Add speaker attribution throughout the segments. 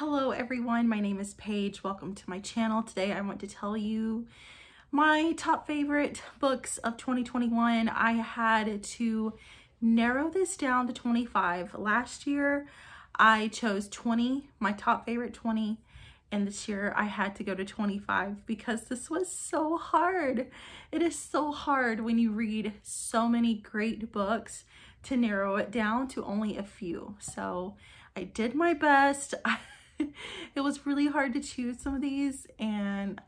Speaker 1: Hello everyone, my name is Paige. Welcome to my channel. Today I want to tell you my top favorite books of 2021. I had to narrow this down to 25. Last year I chose 20, my top favorite 20, and this year I had to go to 25 because this was so hard. It is so hard when you read so many great books to narrow it down to only a few. So I did my best. It was really hard to choose some of these, and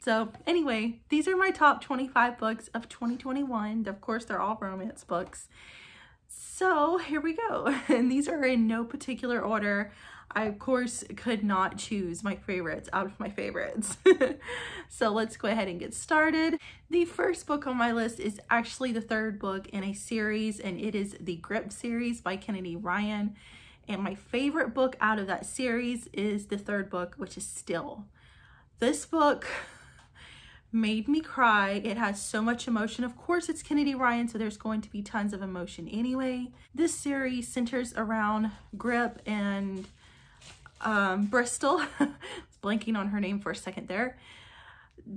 Speaker 1: so anyway, these are my top 25 books of 2021. Of course, they're all romance books. So here we go. And these are in no particular order. I, of course, could not choose my favorites out of my favorites. So let's go ahead and get started. The first book on my list is actually the third book in a series, and it is the Grip series by Kennedy Ryan. And my favorite book out of that series is the third book, which is Still. This book made me cry. It has so much emotion. Of course, it's Kennedy Ryan, so there's going to be tons of emotion anyway. This series centers around Grip and Bristol. I was blanking on her name for a second there.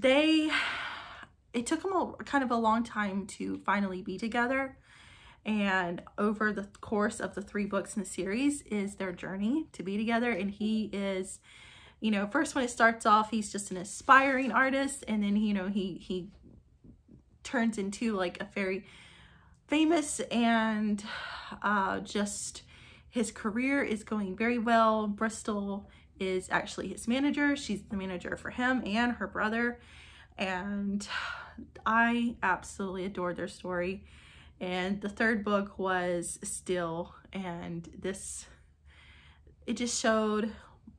Speaker 1: It took them kind of a long time to finally be together. And over the course of the 3 books in the series is their journey to be together. And he is, you know, first when it starts off, he's just an aspiring artist. And then, you know, he turns into like a very famous, and just his career is going very well. Bristol is actually his manager. She's the manager for him and her brother. And I absolutely adored their story. And the third book was Still, and it just showed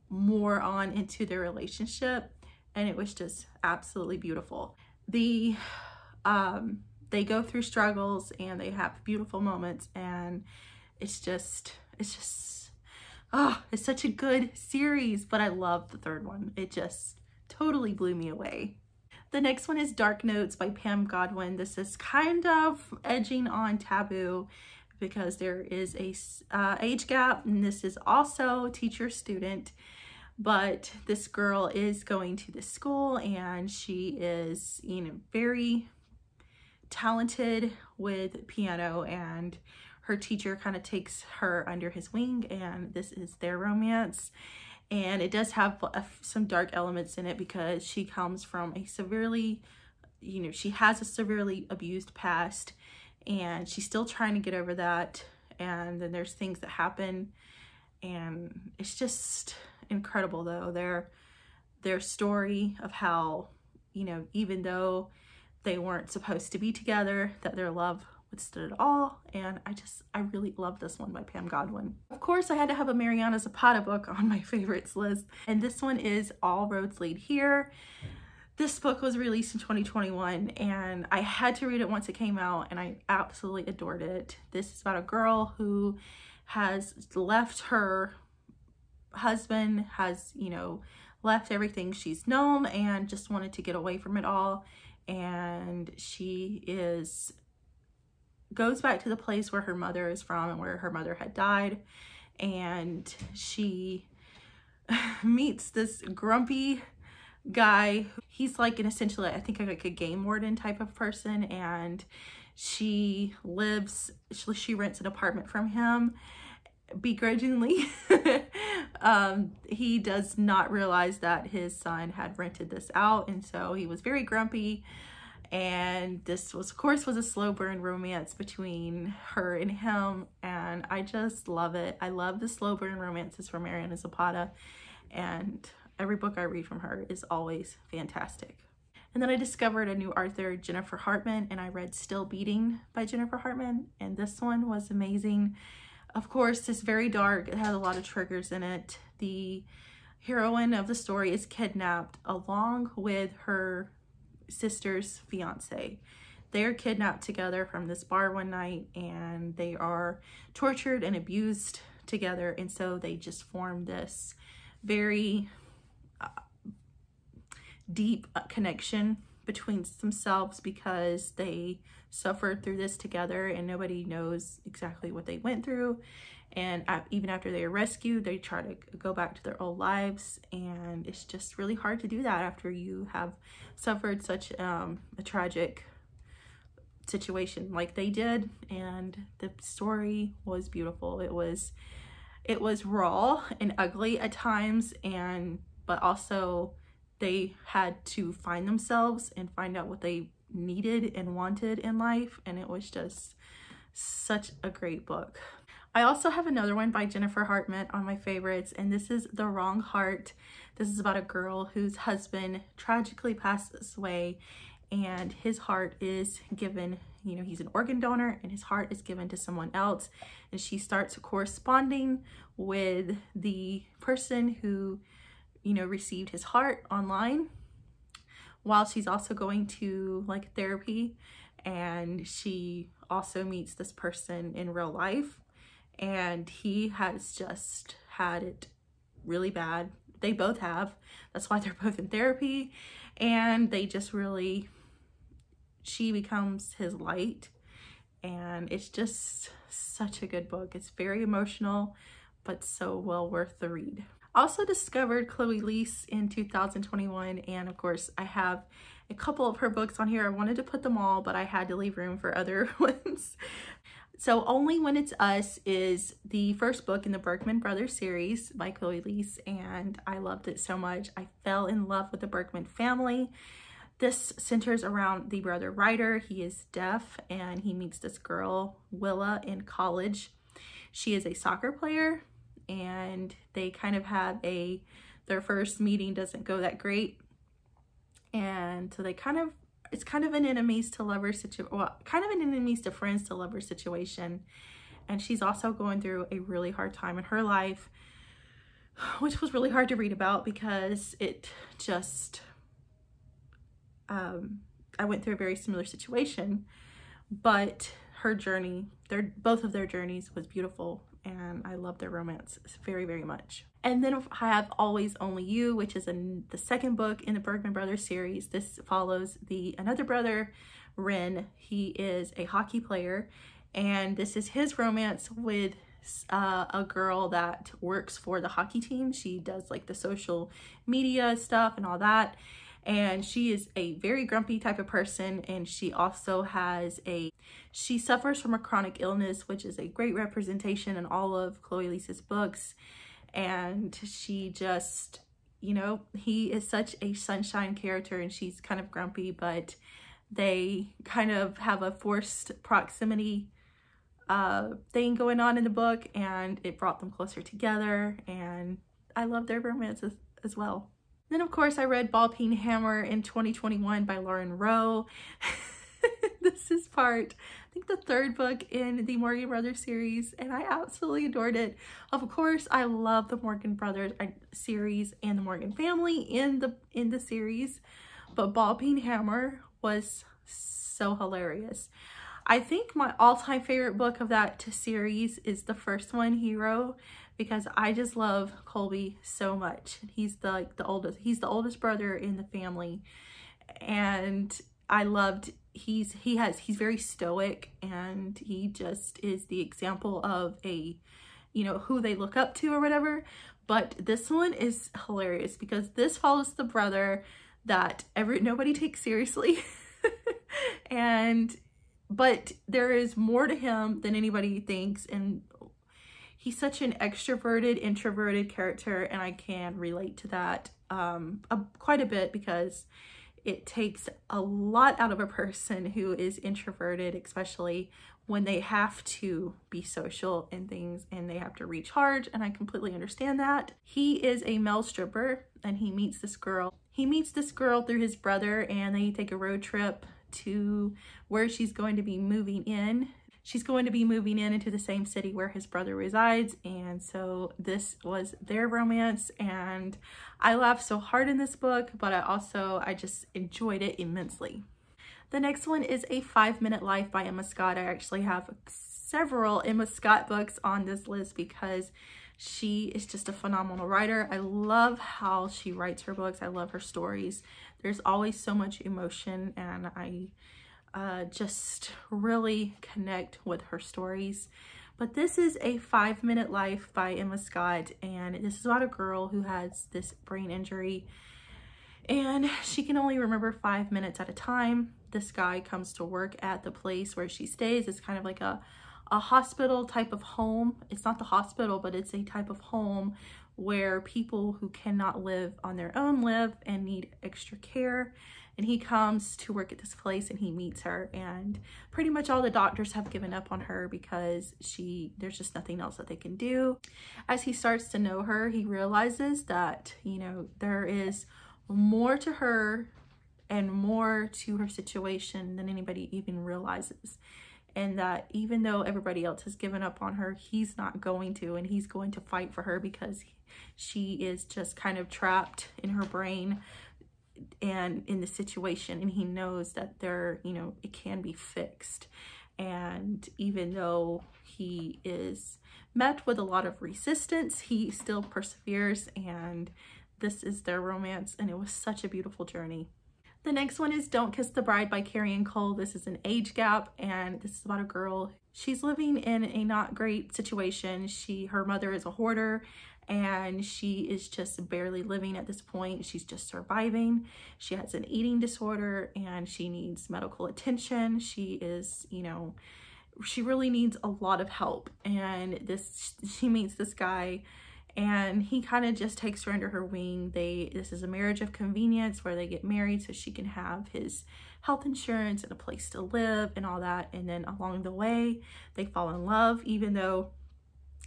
Speaker 1: more on into their relationship, and it was just absolutely beautiful. They go through struggles and they have beautiful moments, and it's such a good series. But I love the third one. It just totally blew me away. The next one is Dark Notes by Pam Godwin. This is kind of edging on taboo because there is a age gap, and this is also teacher-student. But this girl is going to this school, and she is, you know, very talented with piano, and her teacher kind of takes her under his wing, and this is their romance. And it does have some dark elements in it because she comes from a severely, you know, she has a severely abused past, and she's still trying to get over that. And then there's things that happen, and it's just incredible though. Their story of how, you know, even though they weren't supposed to be together, that their love withstood it all. And I really love this one by Pam Godwin. Of course, I had to have a Mariana Zapata book on my favorites list, and this one is All Roads Lead Here. This book was released in 2021, and I had to read it once it came out, and I absolutely adored it. This is about a girl who has left her husband, has, you know, left everything she's known and just wanted to get away from it all. And she goes back to the place where her mother is from and where her mother had died, and she meets this grumpy guy. He's like an essentially, I think, like a game warden type of person, and she rents an apartment from him begrudgingly. He does not realize that his son had rented this out, and so he was very grumpy. And this was, of course, was a slow burn romance between her and him, and I just love it. I love the slow burn romances from Mariana Zapata, and every book I read from her is always fantastic. And then I discovered a new author, Jennifer Hartmann, and I read Still Beating by Jennifer Hartmann, and this one was amazing. Of course, it's very dark. It has a lot of triggers in it. The heroine of the story is kidnapped along with her sister's fiance. They are kidnapped together from this bar one night, and they are tortured and abused together, and so they just form this very deep connection between themselves because they suffered through this together, and nobody knows exactly what they went through. And even after they are rescued, they try to go back to their old lives. And it's just really hard to do that after you have suffered such a tragic situation like they did. And the story was beautiful. It was raw and ugly at times, but also they had to find themselves and find out what they needed and wanted in life. And it was just such a great book. I also have another one by Jennifer Hartmann on my favorites, and this is The Wrong Heart. This is about a girl whose husband tragically passes away, and his heart is given, you know, he's an organ donor, and his heart is given to someone else. And she starts corresponding with the person who, you know, received his heart online, while she's also going to like therapy. And she also meets this person in real life, and he has just had it really bad. They both have. That's why they're both in therapy. And they just really, she becomes his light. And it's just such a good book. It's very emotional, but so well worth the read. I also discovered Chloe Liese in 2021. And of course, I have a couple of her books on here. I wanted to put them all, but I had to leave room for other ones. So Only When It's Us is the first book in the Berkman Brothers series by Chloe Liese, and I loved it so much. I fell in love with the Berkman family. This centers around the brother Ryder. He is deaf, and he meets this girl, Willa, in college. She is a soccer player, and they kind of have their first meeting doesn't go that great. And so it's kind of an enemies to lovers situation, well, kind of an enemies to friends to lovers situation. And she's also going through a really hard time in her life, which was really hard to read about because it just, I went through a very similar situation, but her journey, both of their journeys was beautiful, and I love their romance very, very much. And then I have Always Only You, which is the second book in the Berkman Brothers series. This follows another brother, Ren. He is a hockey player, and this is his romance with a girl that works for the hockey team. She does like the social media stuff and all that. And she is a very grumpy type of person, and she also she suffers from a chronic illness, which is a great representation in all of Chloe Liese's books. And she just, you know, he is such a sunshine character, and she's kind of grumpy, but they kind of have a forced proximity thing going on in the book, and it brought them closer together, and I love their romance as well. Then of course I read Bopping Hammer in 2021 by Rowe. This is I think the third book in the Morgan Brothers series, and I absolutely adored it. Of course, I love the Morgan Brothers series and the Morgan family in the series, but Bopping Hammer was so hilarious. I think my all-time favorite book of that series is the first one, Hero, because I just love Colby so much. He's the oldest brother in the family, and I loved he's very stoic, and he just is the example of who they look up to or whatever. But this one is hilarious because this follows the brother that nobody takes seriously but there is more to him than anybody thinks, and he's such an extroverted, introverted character, and I can relate to that quite a bit because it takes a lot out of a person who is introverted, especially when they have to be social and things, and they have to reach hard, and I completely understand that. He is a male stripper, and he meets this girl. He meets this girl through his brother, and they take a road trip to where she's going to be moving in. She's going to be moving into the same city where his brother resides, and so this was their romance, and I laughed so hard in this book, but I just enjoyed it immensely. The next one is A 5-Minute Life by Emma Scott. I actually have several Emma Scott books on this list because she is just a phenomenal writer. I love how she writes her books. I love her stories. There's always so much emotion, and I just really connect with her stories. But this is A 5-Minute Life by Emma Scott, and this is about a girl who has this brain injury and she can only remember 5 minutes at a time. This guy comes to work at the place where she stays. It's kind of like a hospital type of home. It's not the hospital, but it's a type of home where people who cannot live on their own live and need extra care. And he comes to work at this place and he meets her, and pretty much all the doctors have given up on her because there's just nothing else that they can do. As he starts to know her, he realizes that, you know, there is more to her and more to her situation than anybody even realizes. And that even though everybody else has given up on her, he's not going to, and he's going to fight for her because she is just kind of trapped in her brain and in the situation, and he knows that it can be fixed. And even though he is met with a lot of resistance, he still perseveres, and this is their romance, and it was such a beautiful journey. The next one is Don't Kiss the Bride by Carian. This is an age gap, and this is about a girl. She's living in a not great situation. Her mother is a hoarder, and she is just barely living at this point. She's just surviving. She has an eating disorder and she needs medical attention. She is, she really needs a lot of help. And she meets this guy, and he kind of just takes her under her wing. This is a marriage of convenience where they get married so she can have his health insurance and a place to live and all that. And then along the way, they fall in love, even though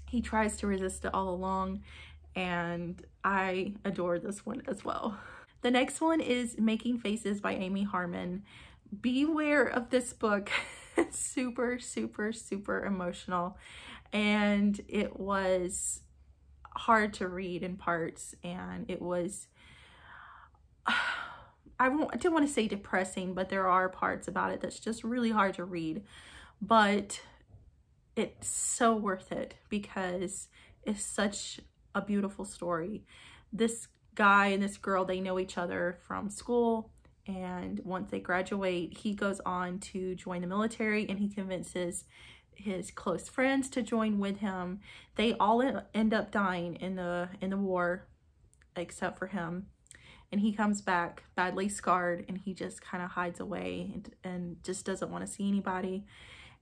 Speaker 1: he tries to resist it all along. And I adore this one as well. The next one is Making Faces by Amy Harmon. Beware of this book. It's super, super, super emotional. And it was hard to read in parts, and it was I don't want to say depressing, but there are parts about it that's just really hard to read, but it's so worth it because it's such a beautiful story. This guy and this girl, they know each other from school, and once they graduate, he goes on to join the military, and he convinces his close friends to join with him. They all end up dying in the war except for him, and he comes back badly scarred, and he just kind of hides away and just doesn't want to see anybody.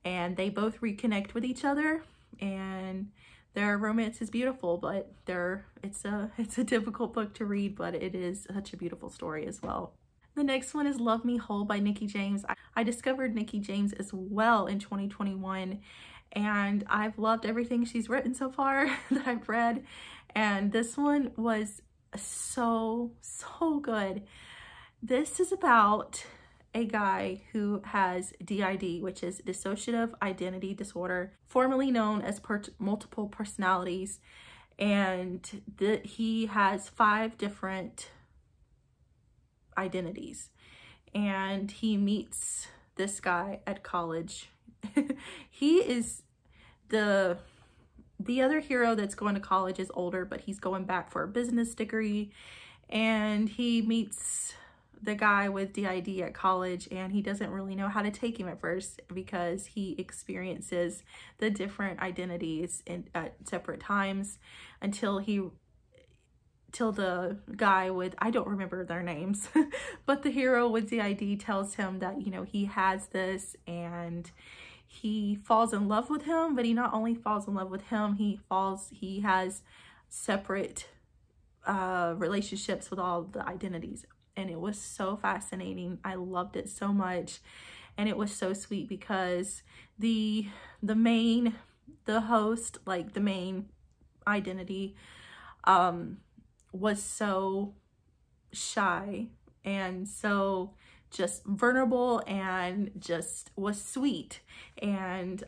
Speaker 1: And they both reconnect with each other, and their romance is beautiful, but it's a difficult book to read, but it is such a beautiful story as well. The next one is Love Me Whole by Nikki James. I discovered Nikki James as well in 2021, and I've loved everything she's written so far that I've read, and this one was so good. This is about a guy who has DID, which is dissociative identity disorder, formerly known as multiple personalities, and he has 5 different identities, and he meets this guy at college. He is the other hero that's going to college is older, but he's going back for a business degree, and he meets the guy with DID at college, and he doesn't really know how to take him at first because he experiences the different identities at separate times until the guy with, I don't remember their names, but the hero with DID tells him that, he has this, and he falls in love with him, but he not only falls in love with him, he has separate relationships with all the identities. And it was so fascinating. I loved it so much. And it was so sweet because the host, like the main identity, was so shy and so just vulnerable and just was sweet. And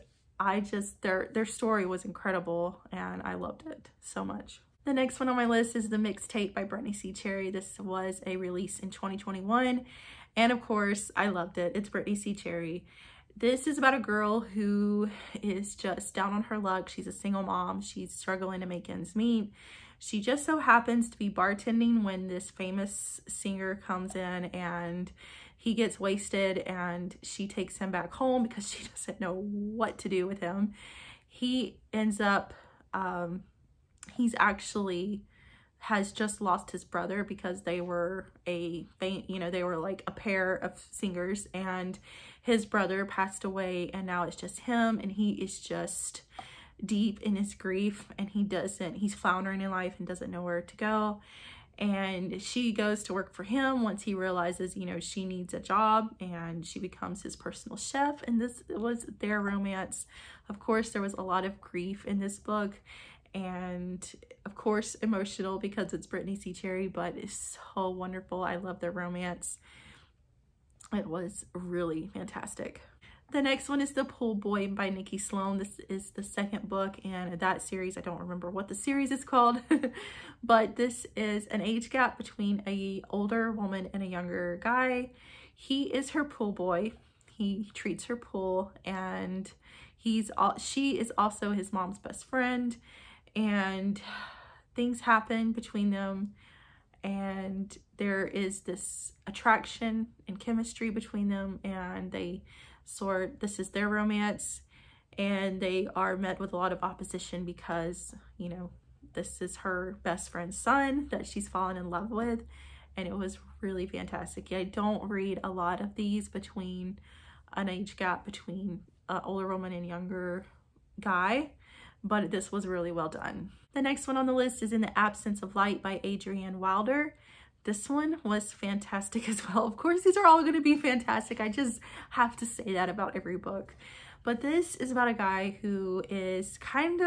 Speaker 1: their story was incredible, and I loved it so much. The next one on my list is The Mixtape by Brittainy. This was a release in 2021, and of course I loved it. It's Brittainy. This is about a girl who is just down on her luck. She's a single mom. She's struggling to make ends meet. She just so happens to be bartending when this famous singer comes in, and he gets wasted, and she takes him back home because she doesn't know what to do with him. He ends up, he's actually has just lost his brother because they were they were like a pair of singers, and his brother passed away, and now it's just him, and he is just deep in his grief, and he's floundering in life and doesn't know where to go. And she goes to work for him once he realizes, she needs a job, and she becomes his personal chef. And this was their romance. Of course, there was a lot of grief in this book, and of course emotional because it's Brittainy C. Cherry, but it's so wonderful. I love their romance. It was really fantastic. The next one is The Pool Boy by Nikki Sloane. This is the second book in that series. I don't remember what the series is called, but this is an age gap between a older woman and a younger guy. He is her pool boy. He treats her pool, and she is also his mom's best friend, and things happen between them, and there is this attraction and chemistry between them, and this is their romance, and they are met with a lot of opposition because, this is her best friend's son that she's fallen in love with, and it was really fantastic. I don't read a lot of these between an age gap between an older woman and younger guy, but this was really well done. The next one on the list is In the Absence of Light by Adrienne Wilder. This one was fantastic as well. Of course, these are all going to be fantastic. I just have to say that about every book. But this is about a guy who is he kind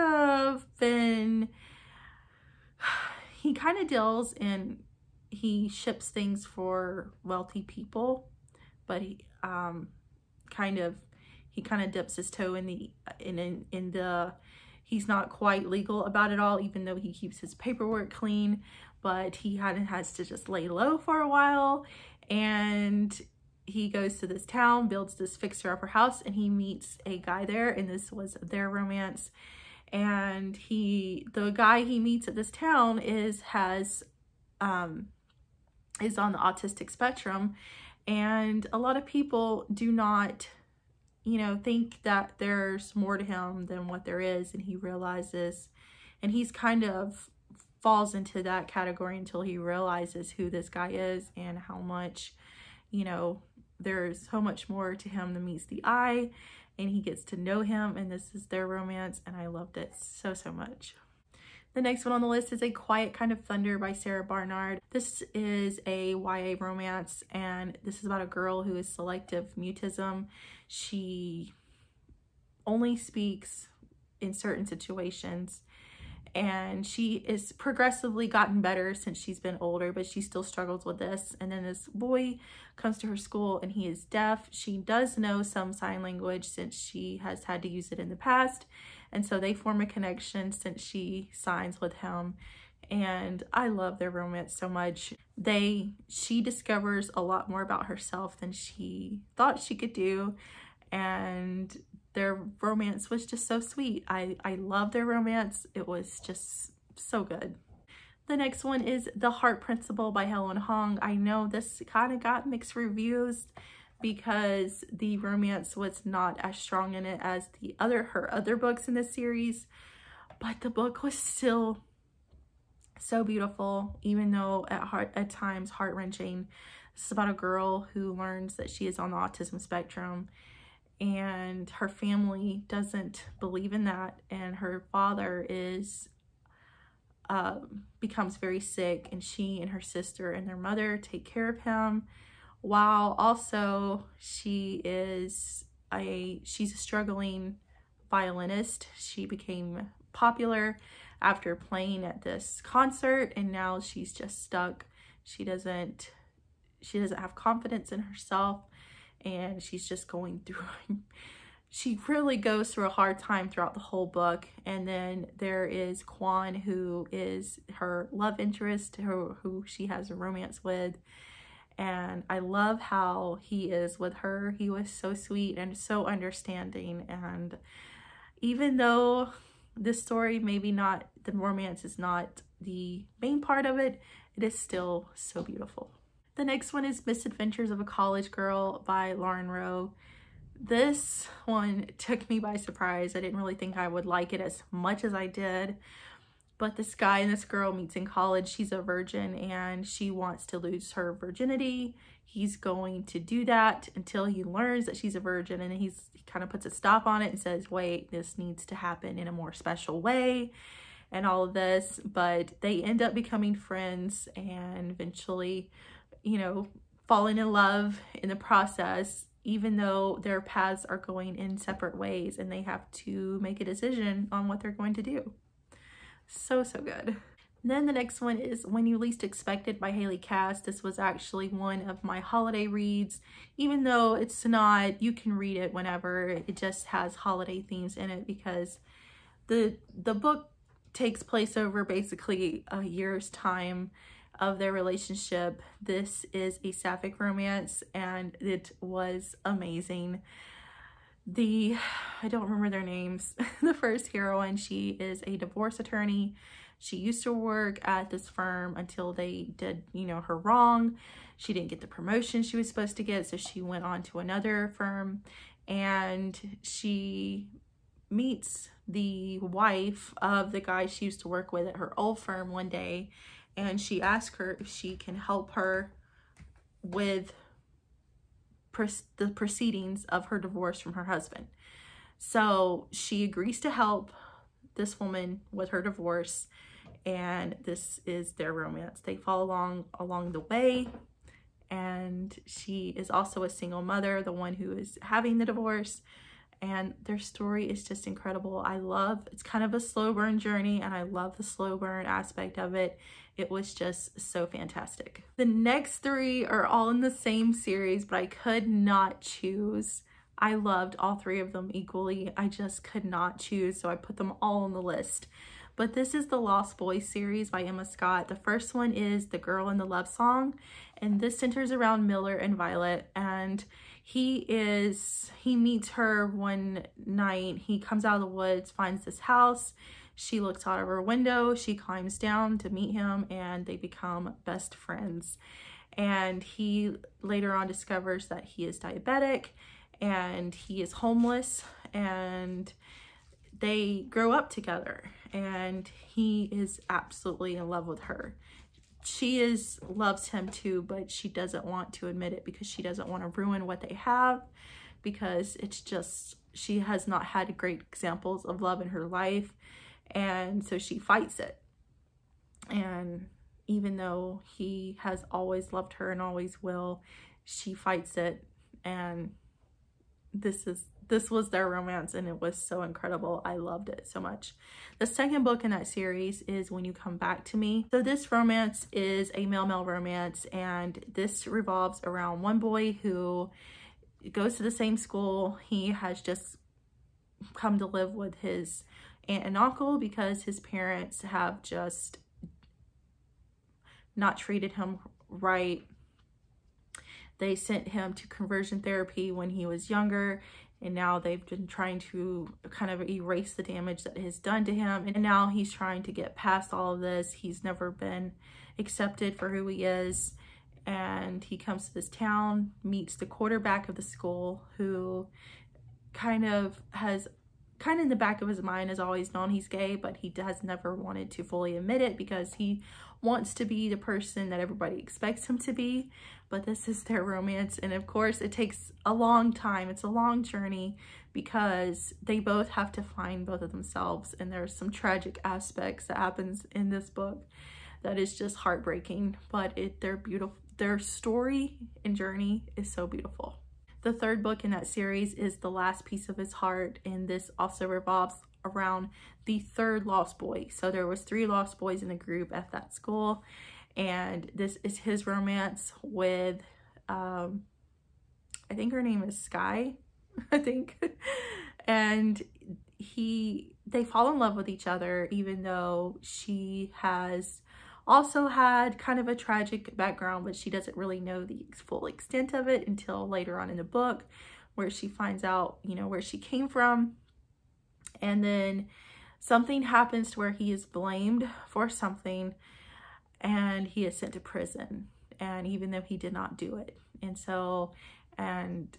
Speaker 1: of deals in, he ships things for wealthy people, but he kind of dips his toe in the he's not quite legal about it all, even though he keeps his paperwork clean, but he has to just lay low for a while. And he goes to this town, builds this fixer-upper house, and he meets a guy there, and this was their romance. And the guy he meets at this town is on the autistic spectrum, and a lot of people do not think that there's more to him than what there is, and he realizes, and he's kind of falls into that category until he realizes who this guy is and how much, there's so much more to him than meets the eye, and he gets to know him, and this is their romance, and I loved it so much. The next one on the list is A Quiet Kind of Thunder by Sara Barnard. This is a YA romance, and this is about a girl who is selective mutism. She only speaks in certain situations, and she is progressively gotten better since she's been older, but she still struggles with this. And then this boy comes to her school, and he is deaf. She does know some sign language since she has had to use it in the past, and so they form a connection since she signs with him, and I love their romance so much. She discovers a lot more about herself than she thought she could do, and their romance was just so sweet. I love their romance. It was just so good. The next one is The Heart Principle by Helen Hoang. I know this kind of got mixed reviews because the romance was not as strong in it as her other books in this series, but the book was still so beautiful, even though at times heart-wrenching. This is about a girl who learns that she is on the autism spectrum, and her family doesn't believe in that, and her father becomes very sick, and she and her sister and their mother take care of him, while also she's a struggling violinist. She became popular after playing at this concert, and now she's just stuck. She doesn't have confidence in herself, and she's just going through she really goes through a hard time throughout the whole book. And then there is Quan, who is her love interest, who she has a romance with, and I love how he is with her. He was so sweet and so understanding, and even though this story the romance is not the main part of it, it is still so beautiful. The next one is Misadventures of a College Girl by Lauren Rowe. This one took me by surprise. I didn't really think I would like it as much as I did. But this guy and this girl meets in college. She's a virgin and she wants to lose her virginity. He's going to do that until he learns that she's a virgin, and he kind of puts a stop on it and says, wait, this needs to happen in a more special way and all of this. But they end up becoming friends and eventually, you know, falling in love in the process, even though their paths are going in separate ways and they have to make a decision on what they're going to do. So good. Then the next one is When You Least Expect It by Haley Cass. This was actually one of my holiday reads. Even though it's not, you can read it whenever, it just has holiday themes in it because the book takes place over basically a year's time of their relationship. This is a sapphic romance and it was amazing. I don't remember their names. The first heroine, she is a divorce attorney. She used to work at this firm until they did, you know, her wrong. She didn't get the promotion she was supposed to get, so she went on to another firm, and she meets the wife of the guy she used to work with at her old firm one day, and she asks her if she can help her with the proceedings of her divorce from her husband. So she agrees to help this woman with her divorce, and this is their romance. They fall along the way, and she is also a single mother, the one who is having the divorce, and their story is just incredible. It's kind of a slow burn journey, and I love the slow burn aspect of it. It was just so fantastic. The next three are all in the same series, but I could not choose. I loved all three of them equally. I just could not choose, so I put them all on the list. But this is the Lost Boys series by Emma Scott. The first one is The Girl in the Love Song, and this centers around Miller and Violet, and he meets her one night. He comes out of the woods, finds this house. She looks out of her window, she climbs down to meet him, and they become best friends. And he later on discovers that he is diabetic and he is homeless, and they grow up together, and he is absolutely in love with her. She loves him too, but she doesn't want to admit it because she doesn't want to ruin what they have, because it's just, she has not had great examples of love in her life, and so she fights it. And even though he has always loved her and always will, she fights it. And this was their romance, and it was so incredible. I loved it so much. The second book in that series is When You Come Back to Me. So this romance is a male-male romance, and this revolves around one boy who goes to the same school. He has just come to live with his aunt and uncle because his parents have just not treated him right. They sent him to conversion therapy when he was younger, and now they've been trying to kind of erase the damage that has done to him. And now he's trying to get past all of this. He's never been accepted for who he is. And he comes to this town, meets the quarterback of the school, who kind of in the back of his mind has always known he's gay, but he has never wanted to fully admit it because he wants to be the person that everybody expects him to be. But this is their romance, and of course it takes a long time. It's a long journey because they both have to find both of themselves, and there's some tragic aspects that happens in this book that is just heartbreaking, but they're beautiful. Their story and journey is so beautiful. The third book in that series is The Last Piece of His Heart, and this also revolves around the third lost boy. So there was 3 lost boys in the group at that school, and this is his romance with I think her name is Sky, I think. And they fall in love with each other, even though she has also had kind of a tragic background, but she doesn't really know the full extent of it until later on in the book, where she finds out, you know, where she came from. And then something happens to where he is blamed for something, and he is sent to prison, and even though he did not do it. And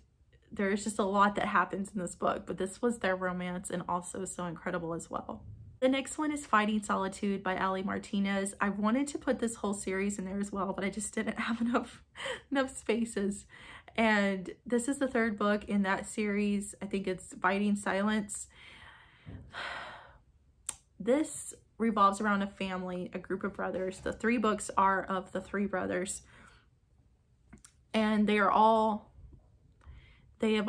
Speaker 1: there's just a lot that happens in this book, but this was their romance and also so incredible as well. The next one is Fighting Solitude by Ali Martinez. I wanted to put this whole series in there as well, but I just didn't have enough spaces. And this is the third book in that series. I think it's Fighting Silence. This revolves around a family, a group of brothers. The 3 books are of the 3 brothers. And they have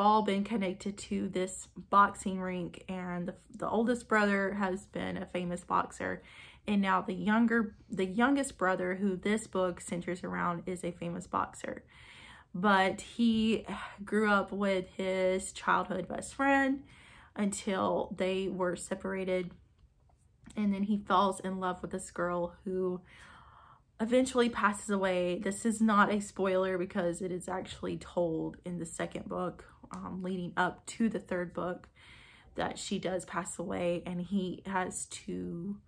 Speaker 1: all been connected to this boxing rink, and the oldest brother has been a famous boxer, and now the youngest brother, who this book centers around, is a famous boxer. But he grew up with his childhood best friend until they were separated, and then he falls in love with this girl who eventually passes away. This is not a spoiler because it is actually told in the second book, leading up to the third book, that she does pass away, and he has to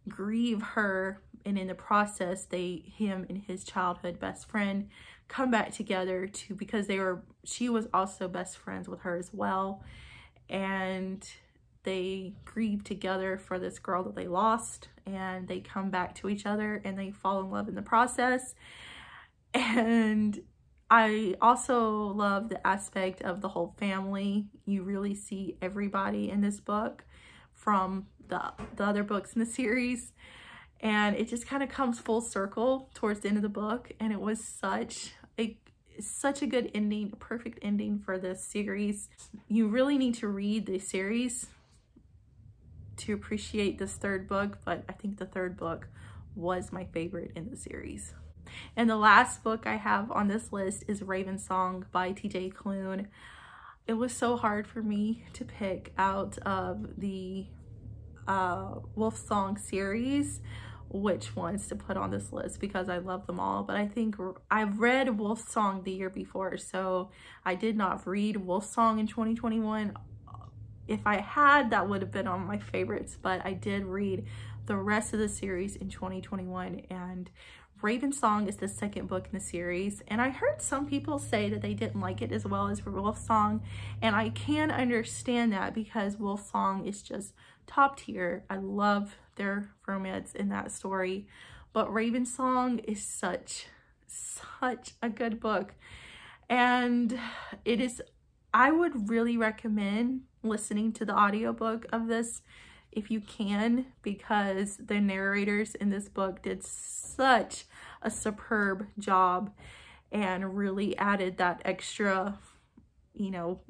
Speaker 1: grieve her. And in the process, him and his childhood best friend come back together because she was also best friends with her as well, and they grieve together for this girl that they lost, and they come back to each other and they fall in love in the process. And I also love the aspect of the whole family. You really see everybody in this book from the other books in the series, and it just kind of comes full circle towards the end of the book, and it was such a good ending, a perfect ending for this series. You really need to read the series to appreciate this third book, but I think the third book was my favorite in the series. And the last book I have on this list is Ravensong by TJ Klune. It was so hard for me to pick out of the Wolfsong series which ones to put on this list because I love them all. But I think I've read Wolfsong the year before, so I did not read Wolfsong in 2021. If I had, that would have been on my favorites, but I did read the rest of the series in 2021, and Ravensong is the second book in the series. And I heard some people say that they didn't like it as well as Wolfsong, and I can understand that because Wolfsong is just top tier. I love their romance in that story, but Ravensong is such a good book, and it is, I would really recommend listening to the audiobook of this if you can, because the narrators in this book did such a superb job and really added that extra, you know,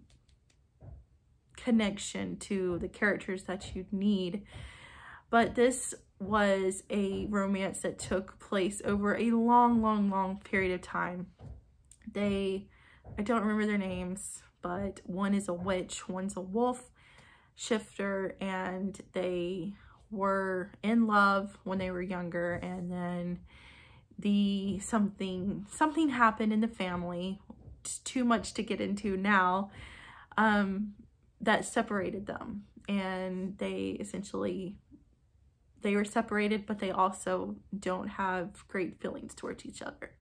Speaker 1: connection to the characters that you need. But this was a romance that took place over a long period of time. I don't remember their names, but one is a witch, one's a wolf shifter, and they were in love when they were younger, and then something happened in the family, it's too much to get into now, that separated them, and they were separated, but they also don't have great feelings towards each other.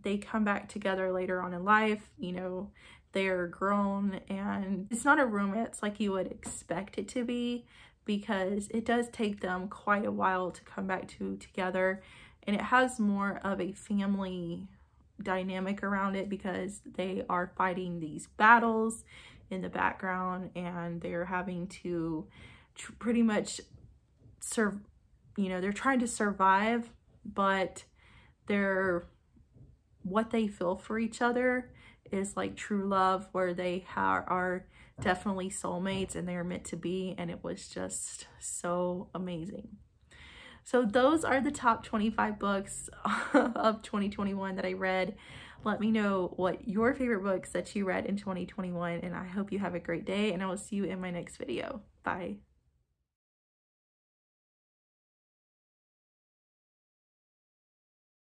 Speaker 1: They come back together later on in life, you know, they're grown, and it's not a romance like you would expect it to be, because it does take them quite a while to come back together, and it has more of a family dynamic around it because they are fighting these battles in the background, and they're having to pretty much they're trying to survive, but what they feel for each other is like true love, where they are definitely soulmates and they're meant to be, and it was just so amazing. So those are the top 25 books of 2021 that I read. Let me know what your favorite books that you read in 2021, and I hope you have a great day, and I will see you in my next video. Bye.